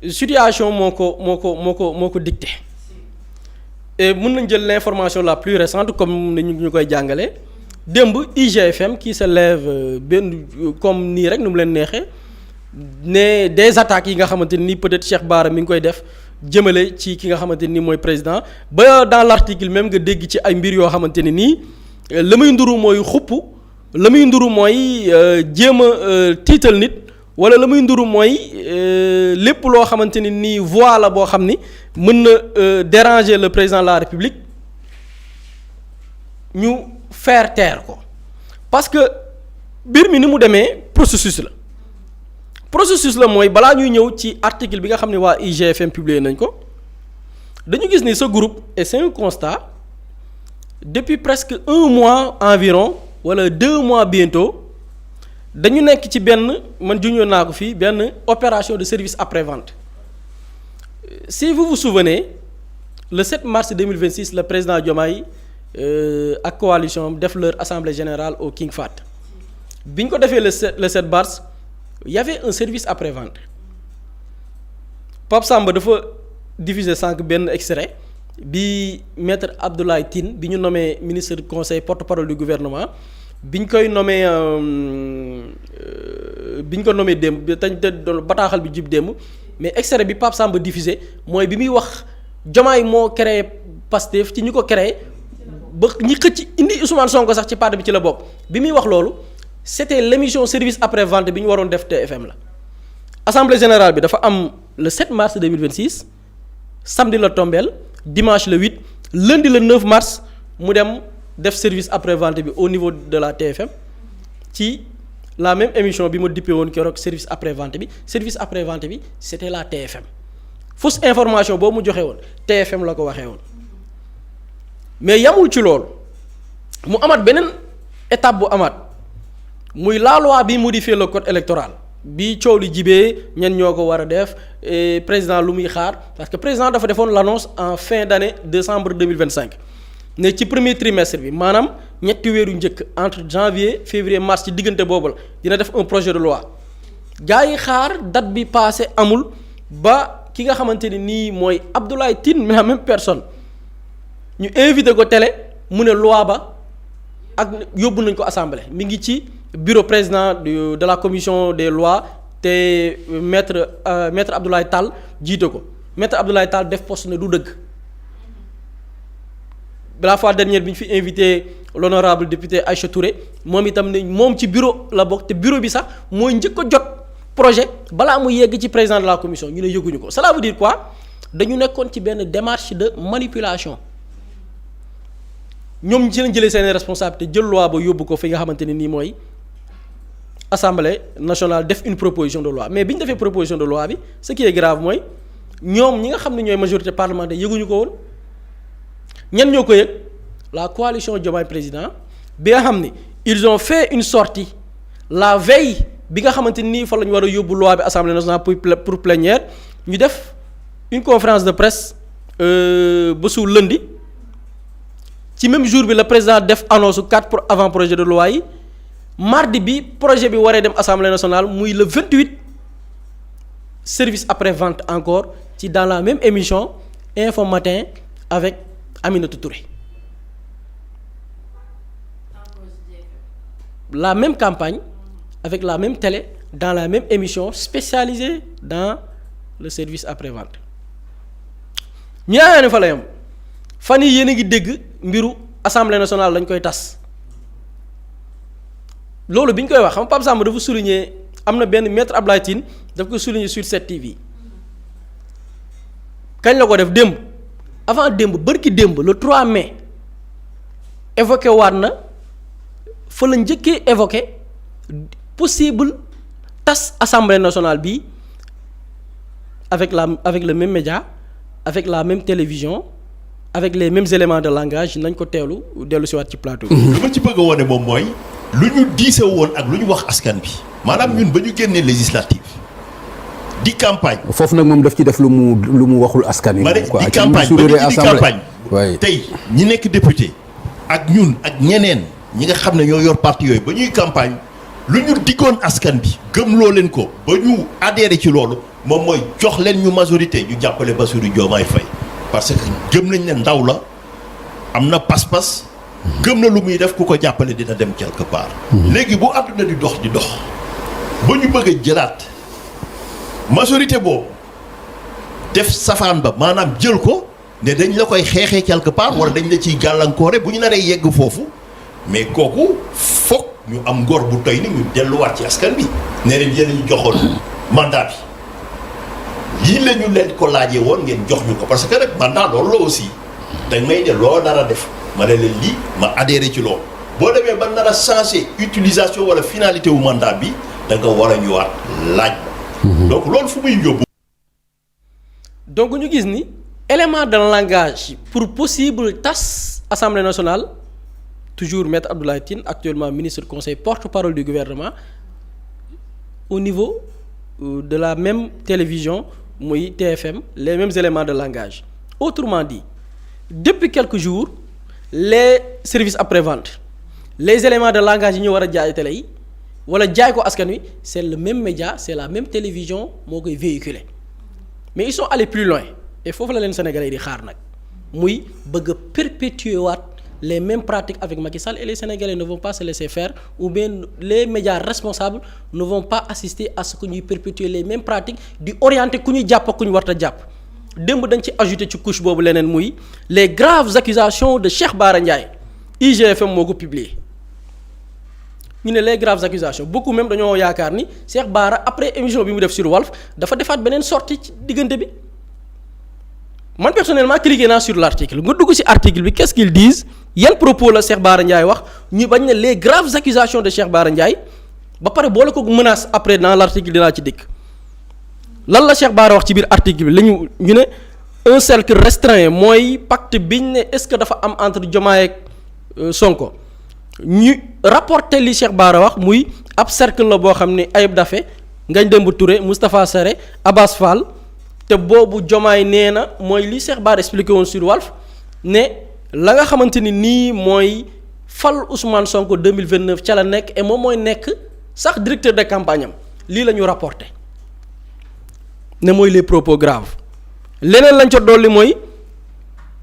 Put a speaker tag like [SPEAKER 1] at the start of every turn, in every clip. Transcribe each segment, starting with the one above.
[SPEAKER 1] situation moo ko dicté et mën nañ jël l'information la plus récente comme ni ñu koy jàngalee démb IGFM qui se lève benn comme nii rek nu mu leen neexee ne des attaques yi nga xamante ni peut-être Cheikh Bara mi ngi koy def jëmale ci ki nga xamante ni mooy président ba dans l'article même nga dégg ci ay mbir yoo xamante ne nii la muy nduru mooy xupp la muy nduru mooy jéem a tiital nit wala la muy nduru mooy lépp loo xamante ni nii voix la boo xam ni mën na déranger le président de la République ñu faire taire ko parce que mbir mi ni mu demee processus la mooy balaa ñuy ñëw ci article bi nga xam ne waa IGFM publié nañ ko dañu gis ni ce groupe et c'est un constat depuis presque 1 mois environ wala 2 mois bientôt dañu nekk ci benn man juñoon naa ko fii benn opération de service après-vente si vous vous souvenez le 7 mars 2026 le président Diomaye ak coalition def leur assemblée générale au King Fahd bi ñu ko defee le 7 mars il y avait un service après-vente Pape Samba dafa diffuser sànq benn extrait bi maître Abdoulaye Tine bi ñu nommé ministre du conseil porte-parole du gouvernement bi ñu koy nommé démb te doon bataaxal bi jib démb mais extrait bi Pape Samba diffusé mooy bi muy wax Diomaye moo créé Pastef ci ñu ko créé ba ñi xëcc indi Ousmane Sonko sax ci parti bi ci la bokk bi muy wax loolu c'était l'émission service après-vente bi ñu waroon def TFM la assemblée générale bi dafa am le 7 mars 2026 samedi la tombeel dimanche le 8 lundi le 9 mars mu dem def service après-vente bi au niveau de la TFM ci la même émission bi ma dippee woon keroog service après-vente bi c'était la TFM fausse information boobu mu joxe woon TFM la ko waxee woon mais yamul ci loolu mu amaat beneen étape bu amaat muy la loi bi modifier le code électoral bi coow li jibee ñen ñoo ko war a def président lu muy xaar parce que président dafa defoon l'annonce en fin d'année décembre 2025 ne ci premier trimestre bi maanaam ñetti weeru njëkk entre janvier février mars ci diggante boobu la dina def un projet de loi gars yi xaar date bi passé amul ba ki nga xamante ni nii mooy Abdoulaye Tine la même personne ñu invité ko télé mu ne loi ba ak yóbbu nañ ko assemblée mi ngi ci bureau président de la commission des lois te maître Abdoulaye Tall jiite ko maître Abdoulaye Tall def poste ne du dëgg la fois dernière bi ñu fi invité l'honorable député Aïcha Touré moom itam ne moom ci bureau la bokk te bureau bi sax mooy njëkk a jot projet balaa mu yegg ci président de la commission ñu ne yëguñu ko cela veut dire quoi dañu nekkoon ci benn démarche de manipulation ñoom ci lañ jëlee seen responsabilité jël loi ba yóbbu ko fi nga xamante ne nii mooy assemblée nationale def une proposition de loi mais bi ñu defee proposition de loi bi ce qui est grave mooy ñoom ñi nga xam ne ñooy majorité parlementaire yëguñu ko woon ñan ñoo ko yëg la coalition Diomaye président bi nga xam ni ils ont fait une sortie la veille bi nga xamante ni fa la ñu war a yóbbu loi bi assemblée nationale pour plénière ñu def une conférence de presse ba su lundi ci même jour bi le président def annonce 4 pour avant projet de loi yi mardi bi projet bi waree dem assemblée nationale muy le 28 service après vente encore ci dans la même émission Info Matin avec Aminata Touré la même campagne avec la même télé dans la même émission spécialisée dans le service après vente ñu yaakaar ne fa la yam fan yii yéen a ngi dégg mbiru assemblée nationale lañ koy tas loolu bi ñu koy wax xam Pape Samba dafa souligner am na benn maître Abdoulaye Tine daf ko souligner sur 7TV kañ la ko def démb avant démb bërki démb le 3 mai évoqué waat na fa la njëkkee évoqué possible tas assemblée nationale bi avec le même média avec la même télévision avec les mêmes éléments de langage nañ ko teelu dellu si waat ci plateau bi.
[SPEAKER 2] lu ma ci bëgg a wone moom mooy lu ñu diise woon ak lu ñu wax askan bi maanaam ñun ba ñu génnee législative di campagne.
[SPEAKER 3] foofu nag moom daf ci def lu mu waxul askan wi.
[SPEAKER 2] di campagne ba ñu di campagne. tey ñi nekk député ak ñun ak ñeneen ñi nga xam ne ñoo yor parti yooyu ba ñuy campagne lu ñu diggoon askan bi gëmloo leen ko ba ñu adhéré ci loolu moom mooy jox leen ñu majorité ñu jàppale Bassirou Diomaye Faye parce que gëm nañ ne ndaw la am na pas-pas gëm na lu muy def ku ko jàppale dina dem quelque part. léegi bu àdduna di dox ba ñu bëgg a jëlaat majorité boobu def safaan ba maanaam jël ko ne dañ la koy xeexee quelque part wala dañ la ciy gàllankoore bu ñu naree yegg foofu mais kooku foog ñu am ngor bu toy ni ñu delluwaat ci askan bi ne leen yéen ñu joxoon mandat bi lii la ñu leen ko laajee woon ngeen jox ñu ko parce que nag mandat loolu la aussi dañ may ne loo nar a def ma ne leen lii ma adhéré ci loolu boo demee ba nar a changé utilisation wala finalité wu mandat bi da nga war a ñëwaat laaj ba donc loolu fu muy yóbbu.
[SPEAKER 1] donc ñu gis ni élément de langage pour possible tas assemblée nationale toujours maître Abdoulaye Tine actuellement ministre du conseil porte-parole du gouvernement au niveau de la même télévision muy TFM les mêmes éléments de langage autrement dit depuis quelques jours les services après-vente les éléments de langage yi ñu war a jaay télé yi wala jaay ko askan wi c'est le même média c'est la même télévision moo koy véhiculer mais ils sont allés plus loin et foofu la leen Sénégalais yi di xaar nag muy bëgg a perpétuer waat les mêmes pratiques avec Macky Sall et les Sénégalais ne vont pas se laisser faire ou bien les médias responsables ne vont pas assister à ce que ñuy perpétuer les mêmes pratiques di orienter ku ñuy jàpp ak ku ñu war a jàpp démb dañ ci ajouté ci couche boobu leneen muy les graves accusations de Cheikh Bara Ndiaye IGFM moo ko publié ñu ne les graves accusations beaucoup même dañoo yaakaar ni Cheikh Bara après émission bi mu def sur Walf dafa defaat beneen sortie ci diggante bi man personnellement cliqué naa sur l'article nga dugg ci article bi qu'est-ce qu'ils disent yan propos la Cheikh Bara Ndiaye wax ñu bañ ne les graves accusations de Cheikh Bara Ndiaye ba pare boole ko menace après dans l'article dinaa ci dikk lan la Cheikh Bara wax ci biir article bi la ñu ne un cercle restreint mooy pacte biñ ne est-ce que dafa am entre Diomaye ak Sonko ñu rapporté li Cheikh Bara wax muy ab cercle la boo xam ne Ayib Daffé Ngagne Demba Touré Moustapha Sarré Abass Fall te boobu Diomaye nee na mooy li Cheikh Bara expliqué woon sur Walf ne la nga xamante ni nii mooy fal Ousmane Sonko 2029 ca la nekk et moom mooy nekk sax directeur de campagne am lii la ñu rapporté ne mooy les propos graves leneen lañ ca dolli mooy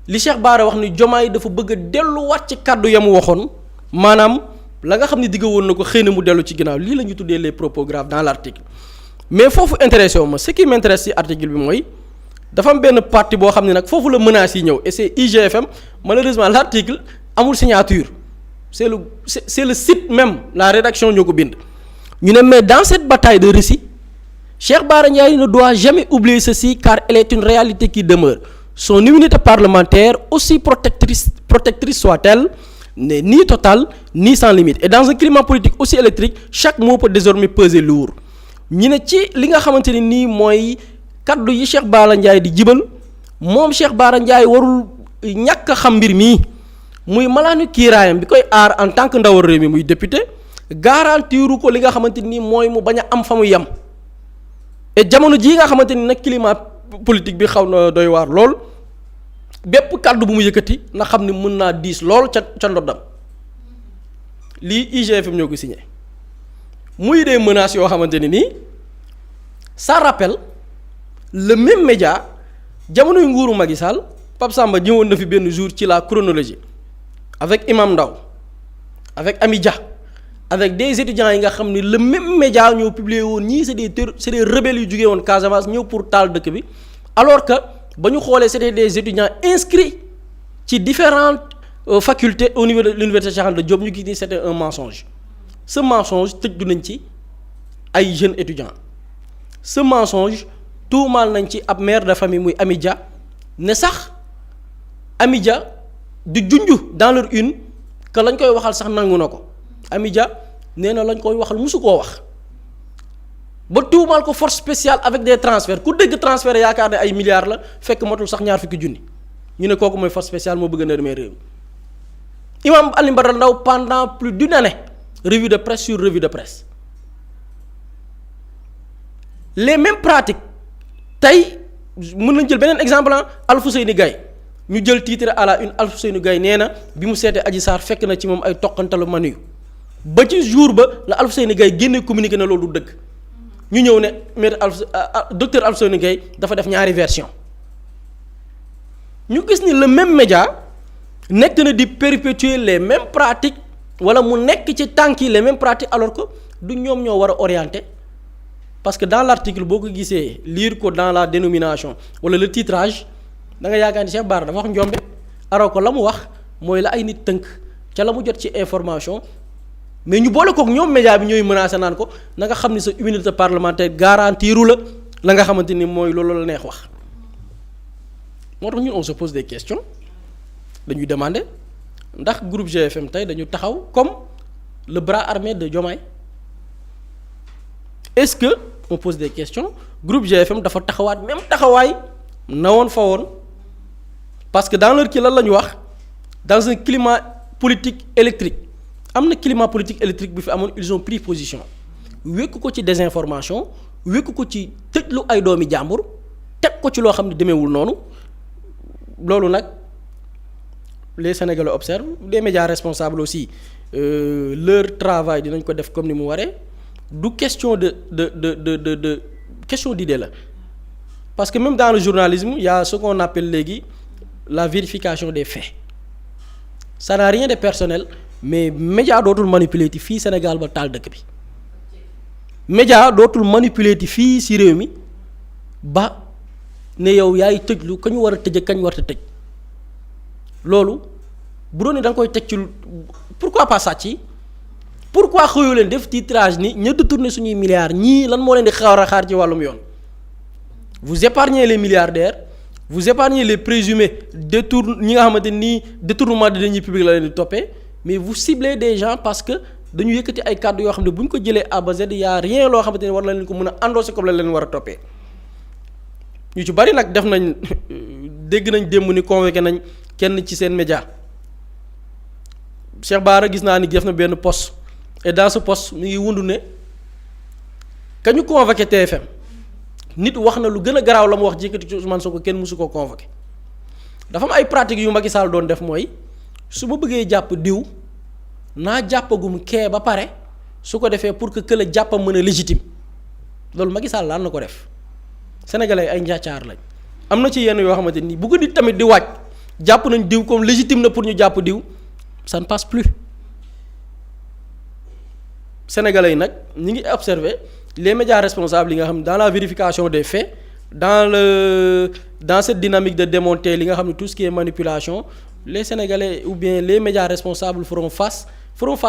[SPEAKER 1] li Cheikh Bara wax ni Diomaye dafa bëgg a delluwaat ci kàddu ya mu waxoon maanaam la nga xam ne digga woon na ko xëy na mu dellu ci ginnaaw lii la ñu tuddee les propos graves dans l'article mais foofu intéressé wu ma ce qui m'intéresse ci article bi mooy dafa am benn partie boo xam ne nag foofu la menace yi ñëw et c'est IGFM malheureusement l'article amul signature c'est le site même la rédaction ñoo ko bind ñu ne mais dans cette bataille de récit Cheikh Bara Ndiaye ne doit jamais oublier ceci car elle est une réalité qui demeure son immunité parlementaire aussi protectrice soit-elle n'est ni totale ni sans limite et dans un climat politique aussi électrique chaque mot peut désormais peser lourd ñu ne ci li nga xamante ni nii mooy kaddu yi Cheikh Bara Ndiaye di jibal moom Cheikh Bara Ndiaye warul ñàkk a xam mbir mii muy malaanu kiiraayam bi koy aar en tant que ndawal réew mi muy député garantiru ko li nga xamante ni mooy mu bañ a am fa mu yem et jamono jii nga xamante ni nag climat politique bi xaw na doy waar lool bépp kàddu bu mu yëkkati na xam ni mën naa diis lool ca ndoddam lii IGFM ñoo ko signé muy des menaces yoo xamante ni nii ça rappelle le même média jamonoy nguuru Macky Sall Pape Samba ñëwoon na fi benn jour ci la chronologie avec Imam Ndaw avec Ami Dia avec des étudiants yi nga xam ni le même média ñoo publié woon ñii c'est des rebelles yu jugee woon Casamance ñëw pour taal dëkk bi alors que ba ñu xoolee c'était des étudiants inscrits ci différentes facultés au niveau de l'université Cheikh Anta Diop ñu gis ni c'était un mensonge ce mensonge tëj nañ ci ay jeunes étudiants ce mensonge tuumaal nañ ci ab mère de famille muy Ami Dia ne sax Ami Dia di junj dans leur une que lañ koy waxal sax nangu na ko Ami Dia nee na lañ koy waxal musu koo wax ba tuumaal ko force spéciale avec des transferts ku dégg transfert yaakaar ne ay milliards la fekk matul sax ñaar fukki junni ñu ne kooku mooy force spéciale moo bëgg a nërmee réew Imam Alioune Badara Ndao pendant plus d'une année revue de presse sur revue de presse les mêmes pratiques tey mën nañ jël beneen exemple Alfousseyni Gaye ñu jël titre à la une Alfousseyni Gaye nee na bi mu seetee Adji Sarr fekk na ci moom ay toqantalu manu ba ci jour ba la Alfousseyni Gaye génne communiqué na loolu du dëgg ñu ñëw ne maître docteur Alfousseyni Gaye dafa def ñaari version ñu gis ni le même média nekk na di perpétuer les mêmes pratiques wala mu nekk ci tànk yi les mêmes pratiques alors que du ñoom ñoo war a orienter parce que dans l'article boo ko gisee lire ko dans la dénomination wala le titrage da nga yaakaar ni Cheikh Bara dafa wax njombe alors que la mu wax mooy la ay nit tënk ca la mu jot ci information mais ñu boole kook ñoom média bi ñooy menacé naan ko na nga xam ni sa immunité parlementaire garantiru la nga xamante ni mooy loolu la neex wax moo tax ñun on se pose des questions dañuy demander ndax groupe GFM tey dañu taxaw comme le bras armé de Diomaye est-ce que on pose des questions groupe GFM dafa taxawaat même taxawaay na woon fa woon parce que dans leur kii lan la ñu wax dans un climat politique électrique am na climat politique électrique bi fi amoon ils ont pris position wékk ko ci désinformation wékk ko ci tëjlu ay doomi jàmbur teg ko ci loo xam ne demeewul noonu loolu nag les Sénégalais observent les médias responsables aussi leur travail dinañ ko def comme ni mu waree du question de question d'idée la parce que même dans le journalisme il y a ce qu'on appelle léegi la vérification des faits ça n'a rien de personnel mais média dootul manipuler ti fii Sénégal ba taal dëkk bi média dootul manipuler ti fii ci réew mi ba ne yow yaay tëjlu ka ñu war a tëj kañ war a tëj loolu bu doon ne da nga koy teg ci pourquoi pas sàcc yi pourquoi xëyoo leen def titrage ni ña détourné suñuy milliards ñii lan moo leen di xaar ci wàllum yoon vous épargnez les milliardaires vous épargnez les présumés ñi nga xamante ni détournement de deniers publics la leen di toppee mais vous ciblez des gens parce que dañu yëkkati ay kàddu yoo xam ne bu ñu ko jëlee A ba Z y a rien loo xamante ni war na leen ko mën a endosser comme la leen war a toppee ñu ci bari nag def nañ dégg nañ démb ni convoqué nañ kenn ci seen média Cheikh Bara gis naa ni def na benn poste et dans ce poste mi ngi wundu ne ka ñu convoqué TFM nit wax na lu gën a garaaw la mu wax jékkati ci Ousmane Sonko kenn mësu koo convoqué dafa am ay pratiques yu Macky Sall doon def mooy su ma bëggee jàpp diw naa jàppagum kee ba pare su ko defee pour que la jàppam mën a légitime loolu Macky Sall laan na ko def sénégalais ay njaacaar lañ am na ci yenn yoo xamante ni bu ko nit tamit di waaj jàpp nañ diw comme légitime na pour ñu jàpp diw ça ne passe plus sénégalais yi nag ñi ngi observer les médias responsables yi nga xam ne dans la vérification des faits dans cette dynamique de démonter li nga xam ne tout ce qui est manipulation les sénégalais ou bien les médias responsables feront face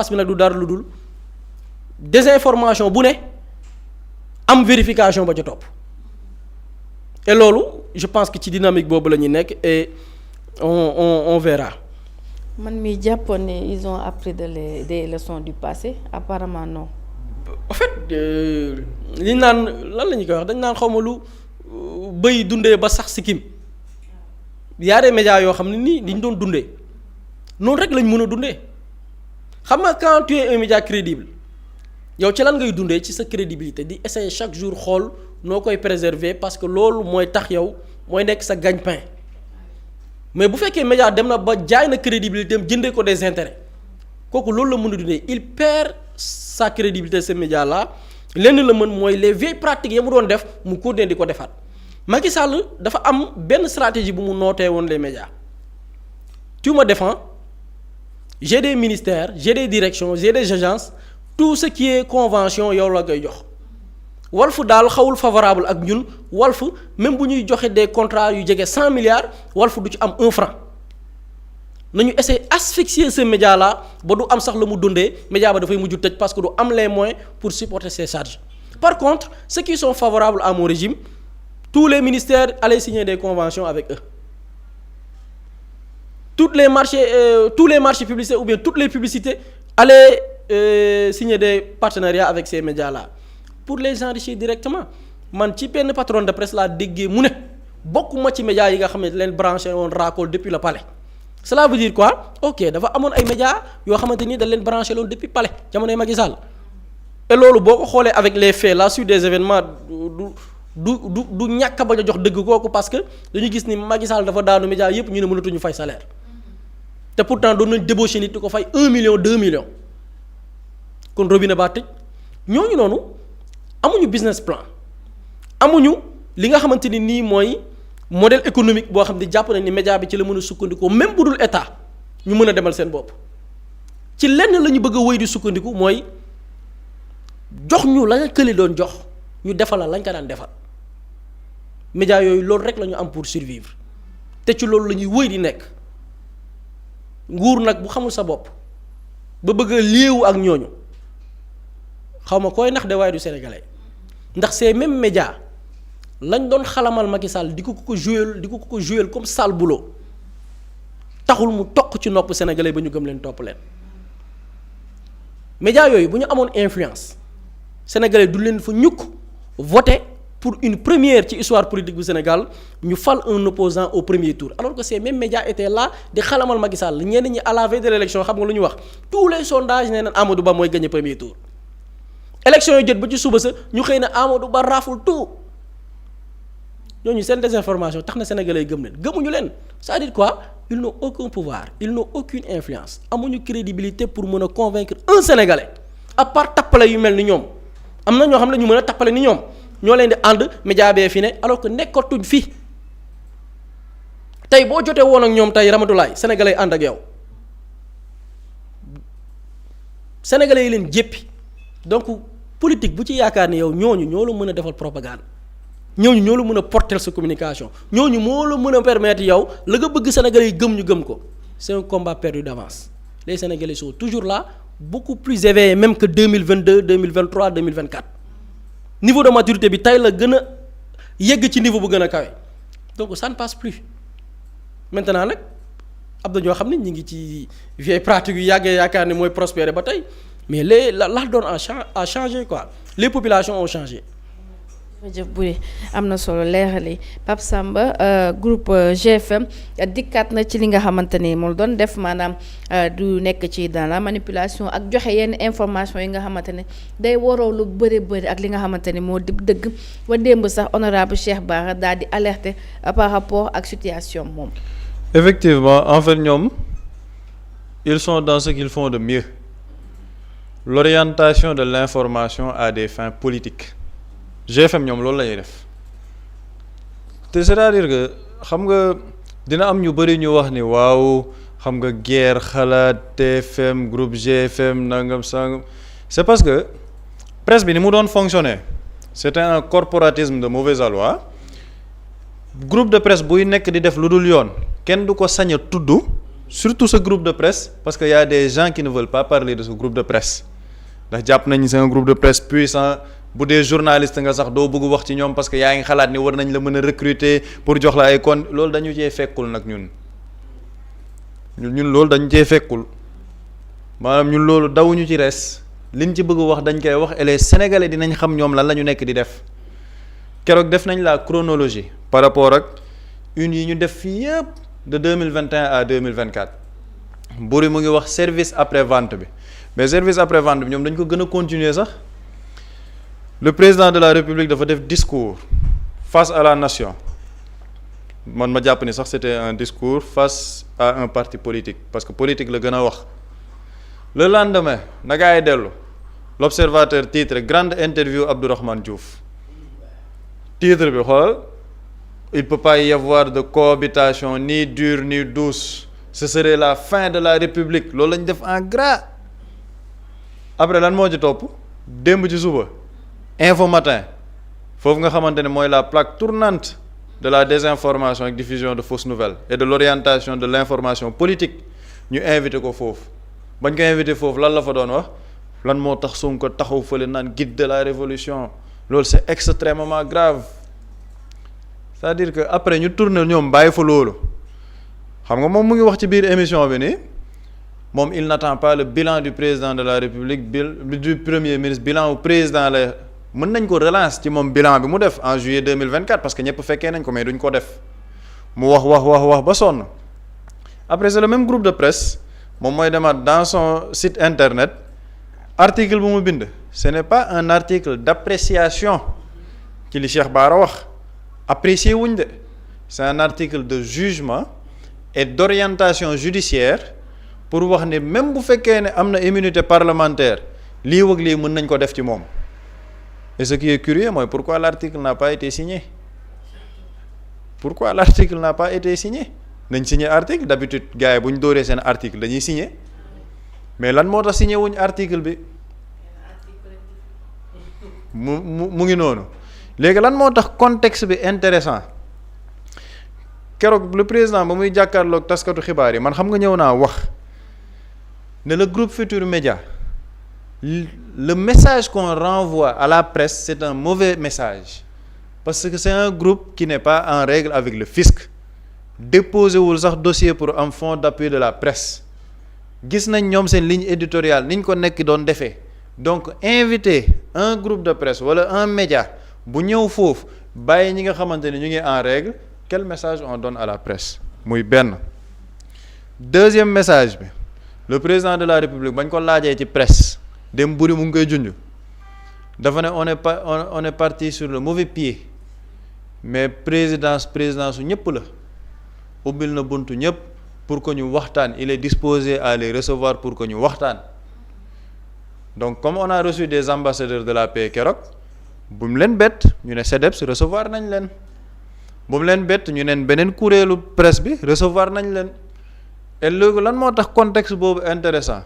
[SPEAKER 1] bi nag du dara lu dul désinformation bu ne am vérification ba ca topp et loolu je pense que ci dynamique boobu la ñuy nekk et on verra.
[SPEAKER 4] man mi jàppoon ne ils ont appris des leçons du passé apparemment non.
[SPEAKER 1] en fait li naan lan la ñu koy wax dañ naan xaw ma lu bëy dundee ba sax sikkim y a des médias yoo xam ne nii li ñu doon dundee noonu rek lañ mën a dundee xam nga quand tu es un média crédible yow ci lan ngay dundee ci sa crédibilité di essayer chaque jour xool noo koy préserver parce que loolu mooy tax yow mooy nekk sa gagne-pain mais bu fekkee média dem na ba jaay na crédibilité am jëndee ko des intérêts kooku loolu la mën a dundee il perd sa crédibilité ce média là lenn la mën mooy les vieilles pratiques ya mu doon def mu continuer di ko defaat Macky Sall dafa am benn stratégie bu mu nootee woon les médias tu me défends j'ai des ministères j'ai des directions j'ai des agences tout ce qui est convention yow la koy jox Walf daal xawul favorable ak ñun Walf même bu ñuy joxe des contrats yu jege 100 milliards Walf du ci am 1 franc nañu essayer asphyxier ce média là ba du am sax la mu dundee média ba dafay mujj tëj parce que du am les moyens pour supporter ces charges par contre ceux qui sont favorables à mon régime tous les ministères allaient signer des conventions avec eux tous les marchés publicitaires ou bien toutes les publicités allaient signer des partenariats avec ces médias là pour les enrichir directement man ci benn patron de presse laa déggee mu ne bokkuma ci médias yi nga xam ne leen branché woon raakool depuis le palais cela veut dire quoi ok dafa amoon ay médias yoo xamante ni dañ leen branché loon depuis palais jamonoy Macky Sall et loolu boo ko xoolee avec les faits la suite des événements du ñàkk a bañ a jox dëgg kooku parce que dañu gis ni Macky Sall dafa daanu médias yëpp ñu ne mënatuñu fay salaire te pourtant doon nañ débauché nit di ko fay 1 million 2 millions kon robinet baa tëj ñooñu noonu amuñu business plan amuñu li nga xamante ni nii mooy modèle économique boo xam ne jàpp nañ ni média bi ci la mën a sukkandikoo même bu dul état ñu mën a demal seen bopp ci lenn la ñu bëgg a wéy di sukkandiku mooy jox ñu la nga këli doon jox ñu defal la lañ ko daan defal média yooyu loolu rek la ñu am pour survivre te ci loolu la ñuy wéy di nekk nguur nag bu xamul sa bopp ba bëgg a léewu ak ñooñu xaw ma koy nax de waaye du sénégalais ndax ces mêmes médias lañ doon xalamal Macky Sall di ko ko jouer comme sale boulot taxul mu toq ci nopp sénégalais ba ñu gëm leen topp leen médias yooyu bu ñu amoon influence sénégalais du leen fa ñukk voter pour une première ci histoire politique bu Sénégal ñu fal un opposant au premier tour alors que ces mêmes médias étaient là di xalamal Macky Sall ñenn ñi à la veille de l'élection xam nga lu ñu wax tous les sondages nee na Amadou Ba mooy gagné premier tour élection yi jot ba ci suba sa ñu xëy na Amadou Ba raaful tout ñooñu seen désinformation tax na sénégalais gëm leen gëmuñu leen c'est-à-dire quoi ils n'ont aucun pouvoir ils n'ont aucune influence amuñu crédibilité pour mën a convaincre un sénégalais à part tappale yu mel ni ñoom am na ñoo xam ne ñu mën a tappale ni ñoom ñoo leen di ànd média bee fi ne alors que nekkatuñ fi tey boo jotee woon ak ñoom tey Ramatulaay sénégalais ànd ak yow sénégalais yi leen jéppi donc politique bu ci yaakaar ni yow ñooñu ñoo la mën a defal propagande ñooñu ñoo la mën a porter sa communication ñooñu moo la mën a permettre yow la nga bëgg sénégalais yi gëm ñu gëm ko c'est un combat perdu d'avance les sénégalais sont toujours là beaucoup plus éveillés même que 2022 2023 2024 niveau de maturité bi tey la gën a yegg ci niveau bu gën a kawe donc ça ne passe plus maintenant nag ab na ñoo xam ne ñu ngi ci vieille pratique yu yàggee yaakaar ne mooy prospérer ba tey mais la donne a changé quoi les populations ont changé.
[SPEAKER 4] jërëjëf Boury am na solo leerali Pape Samba groupe GFM dikkaat na ci li nga xamante ni moom doon def maanaam du nekk ci dans la manipulation ak joxe yenn information yi nga xamante ne day waroo lu bëri ak li nga xamante ni moo di dëgg ba démb sax honorable Cheikh Bara daal di alerter par rapport ak situation moom.
[SPEAKER 5] Effectivement en fait ñoom ils sont dans ce qu'ils font de mieux l'orientation de l'information à des fins politiques. GFM ñoom loolu la ñuy def te c'est-à-dire que xam nga dina am ñu bëri ñu wax ni waaw xam nga guerre xalaat TFM groupe GFM nangam sangam c'est parce que presse bi ni mu doon fonctionner c'était un corporatisme de mauvaise aloi groupe de presse buy nekk di def lu dul yoon kenn du ko sañ a tudd surtout ce groupe de presse parce que y a des gens qui ne veulent pas parler de ce groupe de presse ndax jàpp nañu c'est un groupe de presse puissant. bu dee journaliste nga sax doo bëgg wax ci ñoom parce que yaa ngi xalaat ni war nañ la mën a recruter pour jox la ay kon loolu dañu cee fekkul nag ñun loolu dañu cee fekkul maanaam ñun loolu dawuñu ci res liñ ci bëgg wax dañ koy wax et les sénégalais dinañ xam ñoom lan la ñu nekk di def keroog def nañ la chronologie par rapport ak une yi ñu def fii yëpp de 2021 à 2024 Boury mu ngi wax service après vente bi mais service après vente bi ñoom dañ ko gën a continuer sax. Le président de la République dafa def discours face à la nation man ma jàpp ni sax c'était un discours face à un parti politique parce que politique la gën a wax le lendemain na gaa yi dellu l'observateur titre grande interview Abdourahmane Diouf titre bi xoolal il peut pas y avoir de cohabitation ni dure ni douce ce serait la fin de la République loolu lañ def en gras après lan moo ci topp démb ci suba Info Matin foofu nga xamante ne mooy la plaque tournante de la désinformation ak diffusion de fausses nouvelles et de l'orientation de l'information politique ñu invité ko foofu bañ ko invité foofu lan la fa doon wax lan moo tax Sonko taxaw fële naan guide de la révolution loolu c'est extrêmement grave c'est-à-dire que après ñu tourner ñoom bàyyi fa loolu xam nga moom mu ngi wax ci biir émission bi ni moom il n'attend pas le bilan du président de la République du premier ministre bilan au président la mën nañ ko relance ci moom bilan bi mu def en juillet 2024 parce que ñëpp fekkee nañ ko mais duñ ko def mu wax ba sonn après c'est le même groupe de presse moom mooy demaat dans son site internet article bu mu bind ce n'est pas un article d'appréciation ci li Cheikh Bara wax apprécier wuñ de c'est un article de jugement et d'orientation judiciaire pour wax ne même bu fekkee ne am na immunité parlementaire lii wëg lii mën nañ ko def ci moom et ce qui est curieux mooy pourquoi l'article n'a pas été signé nañ signé article d'habitude gars yi bu ñu dóoree seen article dañuy signé mais lan moo tax signé wuñ article bi mu ngi noonu léegi lan moo tax contexte bi intéressant keroog le président ba muy jàkkaarloog taskatu xibaar yi man xam nga ñëw naa wax ne le groupe Futurs Médias le message qu'on renvoie à la presse c'est un mauvais message parce que c'est un groupe qui n'est pas en règle avec le fisc déposé wul sax dossier pour am fonds d'appui de la presse gis nañ ñoom seen ligne éditoriale niñ ko nekk doon defee donc inviter un groupe de presse wala un média bu ñëw foofu bàyyi ñi nga xamante ne ñu ngi en règle quel message on donne à la presse muy benn. deuxième message bi le président de la république bañ ko laajee ci presse dem buri mu ngi koy junj dafa ne on est parti sur le mauvais pied mais présidence su ñëpp la ubbil na buntu ñëpp pour que ñu waxtaan il est disposé à les recevoir pour que ñu waxtaan donc comme on a reçu des ambassadeurs de la paix keroog bu mu leen bett ñu ne CDEPS recevoir nañ leen bu mu leen bett ñu neen beneen kuréelu presse bi recevoir nañ leen et léegi lan moo tax contexte boobu intéressant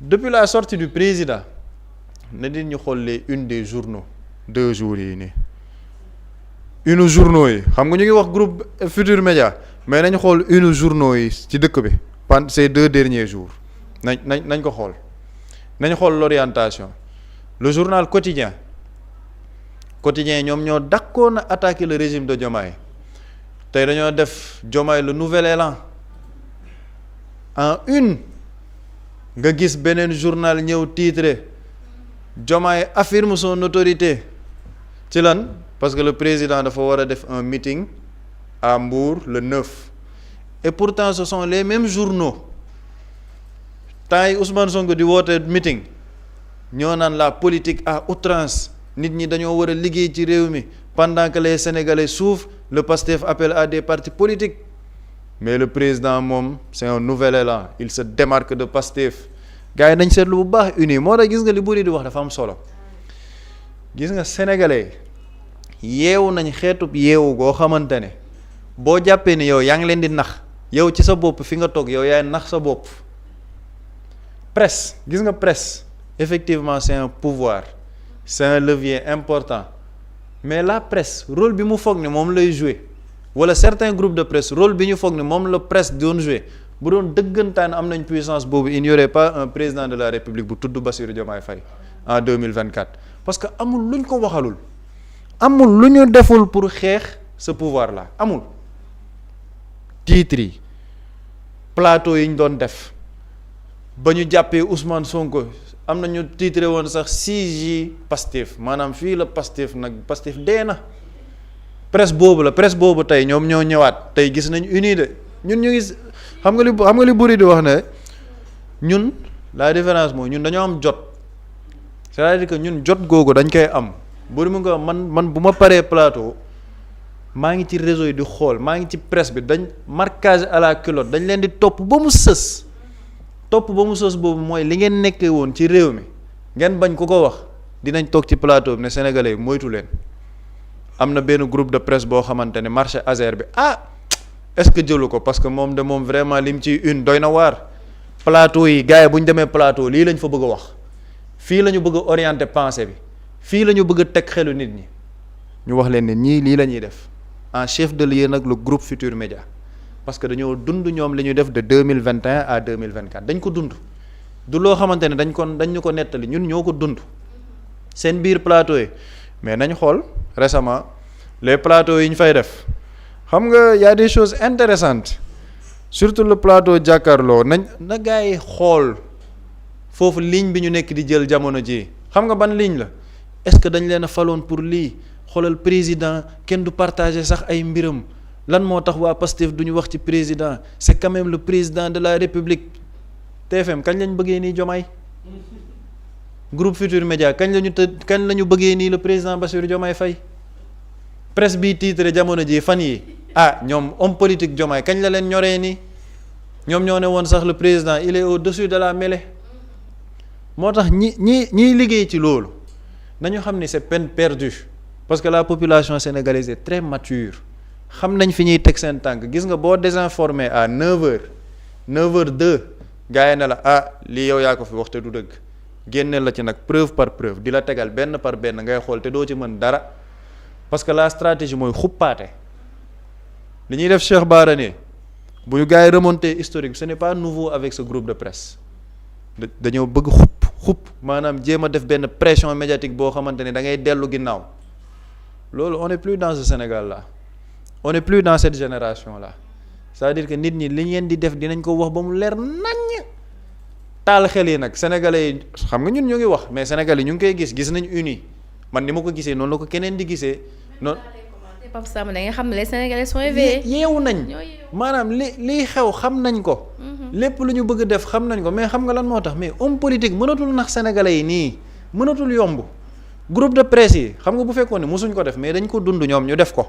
[SPEAKER 5] depuis la sortie du président ne di ñu xool les unes des journaux 2 jours yi nii une journaux yi xam nga ñu ngi wax groupe Futurs Médias mais nañ xool une journaux yi ci dëkk bi pendant ces 2 derniers jours nañ ko xool nañ xool l'orientation le journal quotidien ñoom ñoo dakkoon a attaquer le régime de Diomaye tey dañoo def Diomaye le nouvel élan en une nga gis beneen journal ñëw titré Diomaye affirme son autorité ci lan parce que le président dafa war a def un meeting à Mbour le 9 et pourtant ce sont les mêmes journaux temps yi Ousmane Sonko di woote meeting ñoo naan la politique à outrance nit ñi dañoo war a liggéey ci réew mi pendant que les Sénégalais souffrent le PASTEF appelle à des partis politiques mais le président moom c'est un nouvel élan il se démarque de PASTEF gars yi nañ seetlu bu baax uni moo tax gis nga li buri di wax dafa am solo gis nga Sénégalais yeewu nañ xeetub yeewu goo xamante ne boo jàppee ni yow yaa ngi leen di nax yow ci sa bopp fi nga toog yow yaay nax sa bopp presse gis nga presse effectivement c'est un pouvoir c'est un levier important mais la presse rôle bi mu foog ne moom lay jouer wala certains groupes de presse rôle bi ñu foog ne moom la presse doon jouer bu doon dëggantaan am nañ puissance boobu il n'y aurait pas un président de la République bu tudd Bassirou Diomaye Faye en 2024 parce que amul luñ ko waxalul amul lu ñu deful pour xeex ce pouvoir là amul titres yi plateau yi ñu doon def ba ñu jàppee Ousmane Sonko am na ñu titré woon sax 6J Pastef maanaam fii la Pastef nag Pastef dee na presse boobu tey ñoom ñoo ñëwaat tey gis nañ uni de ñun ñu gis xam nga li buri di wax ne ñun la différence mooy ñun dañoo am jot c'est-à-dire que ñun jot googu dañ koy am buri mu nga man bu ma paree plateau maa ngi ci réseau yi di xool maa ngi ci presse bi dañ marquage à la culotte dañ leen di topp ba mu sës boobu mooy li ngeen nekkee woon ci réew mi ngeen bañ ku ko wax dinañ toog ci plateau bi ne sénégalais moytu leen am na benn groupe de presse boo xamante ne marché Azer bi est-ce que jëlu ko parce que moom vraiment lim ci une doy na waar plateau yi gars yi bu ñu demee plateau lii lañ fa bëgg a wax fii la ñu bëgg a orienter pensée bi fii la ñu bëgg a teg xelu nit ñi ñu wax leen ne ñii lii la ñuy def en chef de lieu nag le groupe Futurs Médias parce que dañoo dund ñoom li ñu def de 2021 à 2024 dañ ko dund du loo xamante ne dañ ñu ko nettali ñun ñoo ko dund seen biir plateau yi mais nañ xool récemment les plateaux yi ñu fay def xam nga y a des choses intéressantes surtout le plateau jàkkaarloo na gars yi xool foofu ligne bi ñu nekk di jël jamono ji xam nga ban ligne la est-ce que dañ leen a faloon pour lii xoolal président kenn du partager sax ay mbiram lan moo tax waa Pastef du ñu wax ci président c'est quand même le président de la République TFM kañ lañ bëggee nii Diomaye groupe Futurs Médias kañ la ñu bëggee nii le président Bassirou Diomaye Faye presse bi titre jamono ji fan yi ñoom homme politique Diomaye kañ la leen ñoree nii ñoom ñoo ne woon sax le président il est au-dessus de la mêlée moo tax ñiy liggéey ci loolu nañu xam ni c'est peine perdue parce que la population sénégalaise est très mature xam nañ fi ñuy teg seen tànk gis nga boo désinformé à 9h 9h02 gars yi ne la lii yow yaa ko fi wax te du dëgg génne la ci nag preuve par preuve di la tegal benn par benn ngay xool te doo ci mën dara parce que la stratégie mooy xuppaate li ñuy def Cheikh Bara ne bu ñu gars yi remonté historique ce n'est pas nouveau avec ce groupe de presse dañoo bëgg xupp maanaam jéem a def benn pression médiatique boo xamante ne da ngay dellu ginnaaw loolu on n'est plus dans ce Sénégal là on n'est plus dans cette génération là c'est-à-dire que nit ñi li ngeen di def dinañ ko wax ba mu leer naññ taal xel yi nag sénégalais yi xam nga ñun ñu ngi wax mais sénégalais yi ñu ngi koy gis nañ uni man ni ma ko gisee noonu la ko keneen di gisee noonu.
[SPEAKER 4] Pape Samba da nga xam ne les sénégalais sont éveillés.
[SPEAKER 5] yeewu nañ maanaam liy xew xam nañ ko. lépp lu ñu bëgg def xam nañ ko mais xam nga lan moo tax mais homme politique mënatul nax sénégalais yi nii mënatul yomb groupe de presse yi xam nga bu fekkoon ne mosuñ ko def mais dañ ko dund ñoom ñu def ko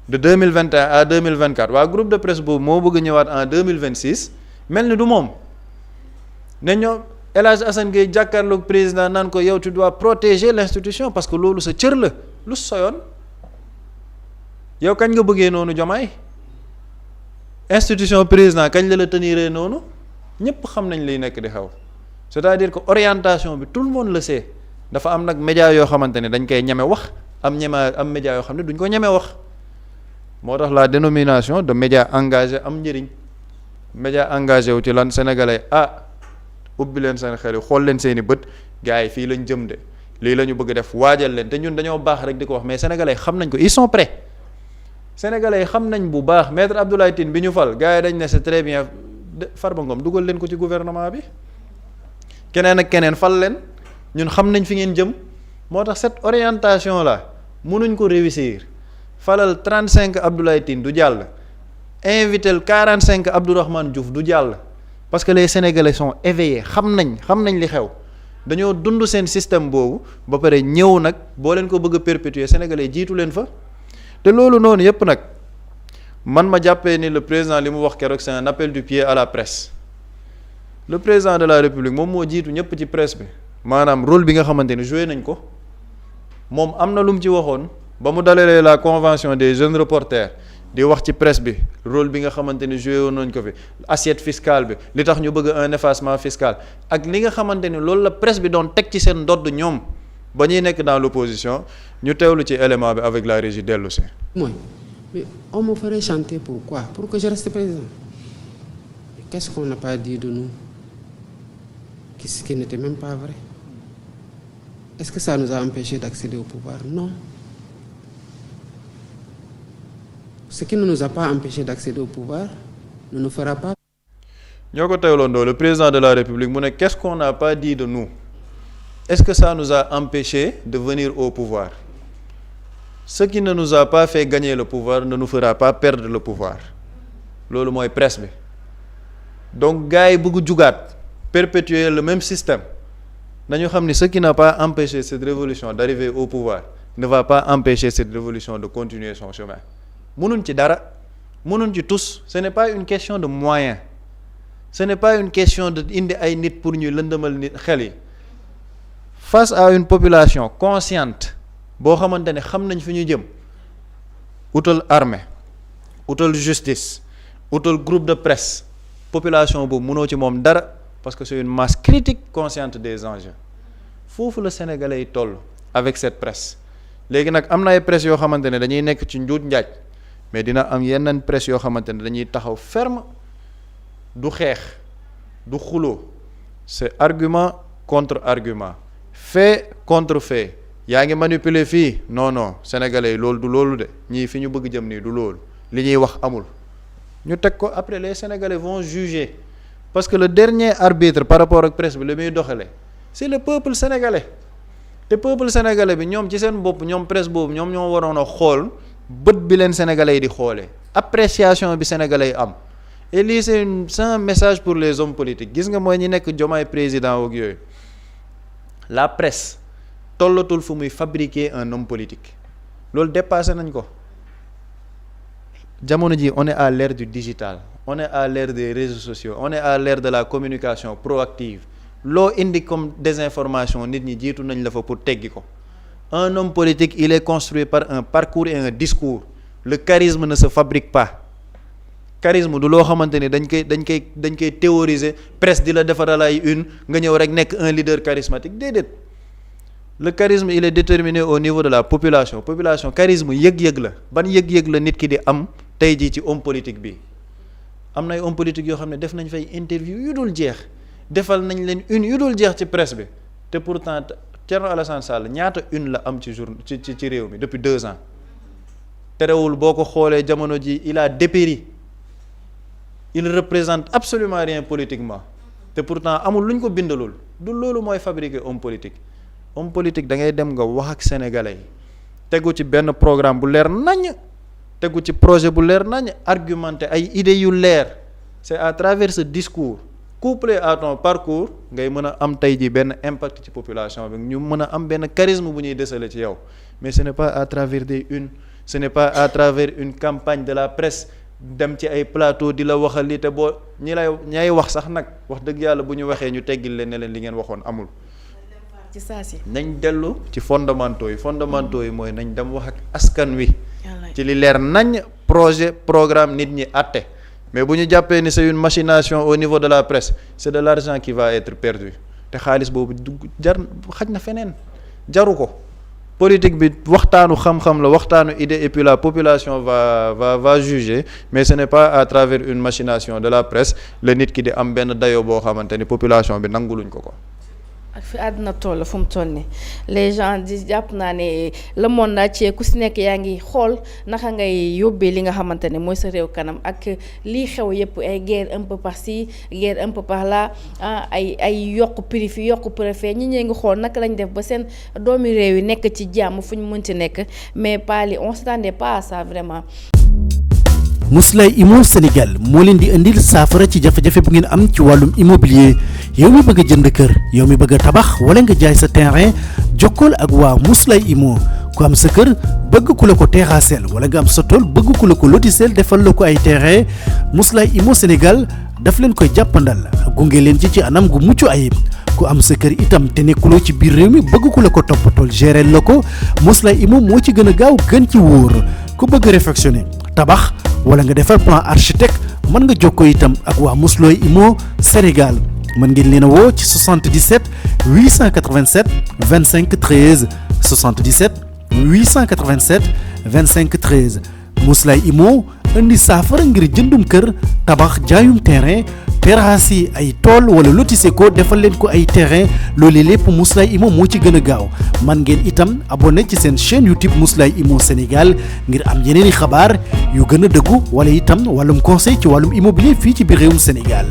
[SPEAKER 5] de 2021 à 2024 waa groupe de presse boobu moo bëgg ñëwaat en 2026 mel ni du moom ne ñoom El Hadj Assane Gueye jàkkaarloog président naan ko yow tu dois protéger l'institution parce que loolu sa cër la lu soyoon yow kañ nga bëggee noonu Diomaye institution président kañ la teniree noonu ñëpp xam nañ liy nekk di xew c'est-à-dire que orientation bi tout le monde le sait dafa am nag média yoo xamante ne dañ koy ñeme wax am média yoo xam ne duñ ko ñeme wax moo tax la dénomination de média engagé am njëriñ média engagé wu ci lan sénégalais ubbi leen seen xel yi xool leen seeni bët gars yi fii lañ jëm de lii la ñu bëgg def waajal leen te ñun dañoo baax rek di ko wax mais sénégalais xam nañ ko ils sont prêts sénégalais yi xam nañ bu baax maître Abdoulaye Tine bi ñu fal gars yi dañ ne c'est très bien Farba Ngom dugal leen ko ci gouvernement bi keneen ak keneen fal leen ñun xam nañ fi ngeen jëm moo tax cette orientation là mënuñ ko réussir falal 35 Abdoulaye Tine du jàll invitel 45 Abdourahmane Diouf du jàll parce que les sénégalais sont éveillés xam nañ li xew dañoo dund seen système boobu ba pare ñëw nag boo leen ko bëgg a perpétuer sénégalais jiitu leen fa te loolu noonu yépp nag man ma jàppee ni le président li mu wax keroog c'est un appel du pied à la presse le président de la république moom moo jiitu ñëpp ci presse bi maanaam rôle bi nga xamante ni joué nañ ko moom am na lu mu ci waxoon ba mu dalalee la convention des jeunes reporters di wax ci presse bi rôle bi nga xamante ni joué woon nañ ko fi assiette fiscale bi li tax ñu bëgg un effacement fiscal ak li nga xamante ni loolu la presse bi doon teg ci seen ndodd ñoom ba ñuy nekk dans l'opposition ñu teewlu ci élément bi avec la régie dellu si.
[SPEAKER 6] mooy mais on me ferait chanter pourquoi pour que je reste président qu'est-ce qu'on n'a pas dit de nous qui n'était même pas vrai est-ce que ça nous a empêché d'accéder au pouvoir non. Ce qui ne nous a pas empêché d'accéder au pouvoir ne nous fera pas.
[SPEAKER 5] ñoo ko teewloondoo le président de la République mu ne qu'est-ce qu'on n'a pas dit de nous est-ce que ça nous a empêché de venir au pouvoir ce qui ne nous a pas fait gagner le pouvoir ne nous fera pas perdre le pouvoir loolu mooy presse bi donc gars yi bëgg jugaat perpétuer le même système nañu xam ni ce qui n'a pas empêché cette révolution d'arriver au pouvoir ne va pas empêcher cette révolution de continuer son chemin mënuñ ci dara mënuñ ci tous ce n'est pas une question de moyens ce n'est pas une question de indi ay nit pour ñu lëndëmal nit xel yi face à une population consciente boo xamante ne xam nañ fi ñu jëm utal armée utal justice utal groupe de presse population boobu mënoo ci moom dara parce que c'est une masse critique consciente des enjeux foofu la sénégalais yi toll avec cette presse léegi nag am na ay presse yoo xamante ne dañuy nekk ci njuuj njaaj mais dina am yeneen presse yoo xamante ne dañuy taxaw ferme du xeex du xuloo c'est argument contre argument fait contre fait yaa ngi manipuler fii non sénégalais yi loolu du loolu de ñii fi ñu bëgg jëm nii du loolu li ñuy wax amul ñu teg ko après les sénégalais vont juger parce que le dernier arbitre par rapport ak presse bi li muy doxalee c'est le peuple sénégalais te peuple sénégalais bi ñoom ci seen bopp ñoom presse boobu ñoom ñoo waroon a xool bët bi leen sénégalais yi di xoolee appréciation bi sénégalais yi am et lii c'est un message pour les hommes politiques gis nga mooy ñi nekk Diomaye président ak yooyu la presse tollatul fu muy fabriquer un homme politique loolu dépassé nañ ko jamono ji on est à l'ère du digital, on est à l'ère des réseaux sociaux, on est à l'ère de la communication proactive. Loo indi comme désinformation nit ñi jiitu nañ la fa pour teggi ko. Un homme politique, il est construit par un parcours et un discours. Le charisme ne se fabrique pas. Charisme du loo xamante ni dañ koy théoriser, presse di la defaral ay une nga ñëw rek nekk un leader charismatique déedéet. Le charisme il est déterminé au niveau de la population charisme yëg-yëg la ban yëg-yëg la nit ki di am tey jii ci homme politique bi am na ay homme politique yoo xam ne def nañ fay interview yu dul jeex defal nañ leen une yu dul jeex ci presse bi te pourtant Thierno Alassane Sall ñaata une la am ci ci réew mi depuis 2 ans terewul boo ko xoolee jamono ji il a dépéri, il représente absolument rien politiquement te pourtant amul luñ ko bindalul du loolu mooy fabriquer homme politique da ngay dem nga wax ak sénégalais yi tegu ci benn programme bu leer nañ tegu ci projet bu leer nañ argumenté ay idées yu leer c'est à travers ce discours couplé à ton parcours ngay mën a am tey ji benn impact ci population bi ñu mën a am benn charisme bu ñuy déceler ci yow mais ce n'est pas à travers des unes, ce n'est pas à travers une campagne de la presse dem ci ay plateau di la waxal li te boo ñay wax sax nag wax dëgg yàlla bu ñu waxee ñu teggil leen ne leen li ngeen waxoon amul.
[SPEAKER 4] ci saa si
[SPEAKER 5] nañ dellu ci fondamentaux yi mooy nañ dem wax ak askan wi ci li leer nañ projet programme nit ñi àtte mais bu ñu jàppee ni c'est une machination au niveau de la presse c'est de l'argent qui va être perdu te xaalis boobu xaj na feneen jaru ko. Politique bi waxtaanu xam-xam la waxtaanu idée et puis la population va juger mais ce n'est pas à travers une machination de la presse le nit ki di am benn dayoo boo xamante ni population bi nanguluñ ko.
[SPEAKER 4] ak fi àdduna toll fu mu toll nii les gens di jàpp naa ne le monde entier ku si nekk yaa ngi xool naka ngay yóbbee li nga xamante ne mooy sa réew kanam ak lii xew yëpp ay guerre un peu par-ci guerre un peu par-là ay yokk prix fi yokk préfet ñi ñee ngi xool naka lañ def ba seen doomi réew yi nekk ci jàmm fu ñu mën ci nekk mais pas li on s'attendait pas à ça vraiment.
[SPEAKER 7] Mously Immo Sénégal moo leen di indil saafara ci jafe-jafe bu ngeen am ci wàllum immobilier yow mi bëgg a jënd kër yow mi bëgg a tabax wala nga jaay sa terrain jokkool ak waa Mously Immo ku am sa kër bëgg ku la ko terrassel wala nga am sa tool bëgg ku la ko lotisel defal la ko ay terrain Mously Immo Sénégal daf leen koy jàppandal gunge leen ci anam gu mucc ayib ku am sa kër itam te nekkuloo ci biir réew mi bëgg ku la ko toppatool gérer la ko Mously Immo moo ci gën a gaaw gën ci wóor ku bëgg réfectionner tabax wala nga defar plan architecte mën nga jokkoo itam ak waa Mously Immo Sénégal mën ngeen leen a woo ci 77 887 25 13 77 887 25 13 Mously Immo indi saafara ngir jëndum kër tabax jaayum terrain terrasse ay tool wala lotissé ko defal leen ko ay terrain loolu lépp Mously Immo moo ci gën a gaaw man ngeen itam abonné ci seen chaîne YouTube Mously Immo Sénégal ngir am yeneeni xabaar yu gën a dëggu wala itam wàllum conseil ci wàllum immobilier fii ci biir réewum Sénégal